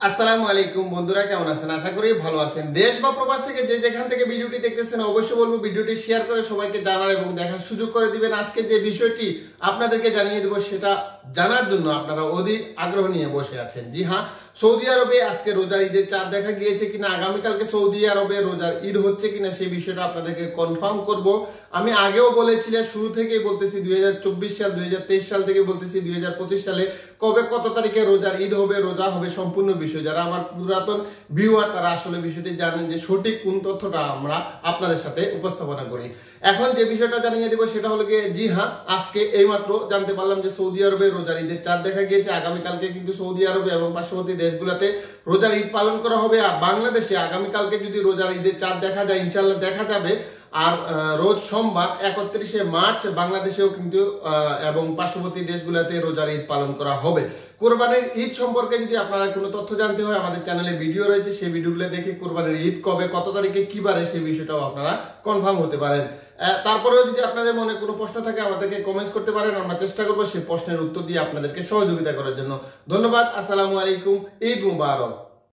আসসালামু আলাইকুম বন্ধুরা, কেমন আছেন? আশা করি ভালো আছেন। দেশ বা প্রবাস থেকে যে যেখান থেকে ভিডিওটি দেখতেছেন অবশ্যই বলবো ভিডিওটি শেয়ার করে সবাইকে জানার এবং দেখার সুযোগ করে দিবেন। আজকে যে বিষয়টি আপনাদেরকে জানিয়ে দেব সেটা জানার জন্য আপনারা অধীর আগ্রহ নিয়ে বসে আছেন। জি হ্যাঁ, সৌদি আরবে আজকে রোজার ঈদের চাঁদ দেখা গিয়েছে কিনা, আগামীকালকে সৌদি আরবে রোজার ঈদ হচ্ছে কিনা সেই বিষয়টা আপনাদেরকে কনফার্ম করব। আমি আগেও বলেছিলাম, শুরু থেকেই বলতেছি 2024 সাল 2023 সাল থেকে বলতেছি 2025 সালে কবে কত তারিখে রোজার ঈদ হবে, রোজা হবে, সম্পূর্ণ বিষয় যারা আমার পুরাতন ভিউয়ার তারা আসলে বিষয়টি জানেন যে সঠিক কোন তথ্যটা আমরা আপনাদের সাথে উপস্থাপনা করি। এখন যে বিষয়টা জানিয়ে দেব সেটা হলো গিয়ে, জি হ্যাঁ, আজকে এইমাত্র জানতে পারলাম যে সৌদি আরবে রোজার ঈদের চাঁদ দেখা গিয়েছে। আগামীকালকে কিন্তু সৌদি আরবে এবং পার্শ্ববর্তী দেশগুলোতে রোজার ঈদ পালন করা হবে। আর বাংলাদেশে আগামীকালকে যদি রোজার ঈদের চাঁদ দেখা যায়, ইনশাল্লাহ দেখা যাবে। আর রোজ সোমবার 31শে মার্চ বাংলাদেশেও কিন্তু এবং পার্শ্ববর্তী দেশগুলোতে রোজার ঈদ পালন করা হবে। কোরবানির ঈদ সম্পর্কে যদি আপনারা কোনো তথ্য জানতে হয়, আমাদের চ্যানেলে ভিডিও রয়েছে, সেই ভিডিওগুলো দেখে কোরবানির ঈদ কবে, কত তারিখে, কি বারে, সেই বিষয়টাও আপনারা কনফার্ম হতে পারেন। তারপরেও যদি আপনাদের মনে কোনো প্রশ্ন থাকে আমাদেরকে কমেন্টস করতে পারেন, আমরা চেষ্টা করবো সেই প্রশ্নের উত্তর দিয়ে আপনাদেরকে সহযোগিতা করার জন্য। ধন্যবাদ। আসসালামু আলাইকুম। ঈদ মুবারক।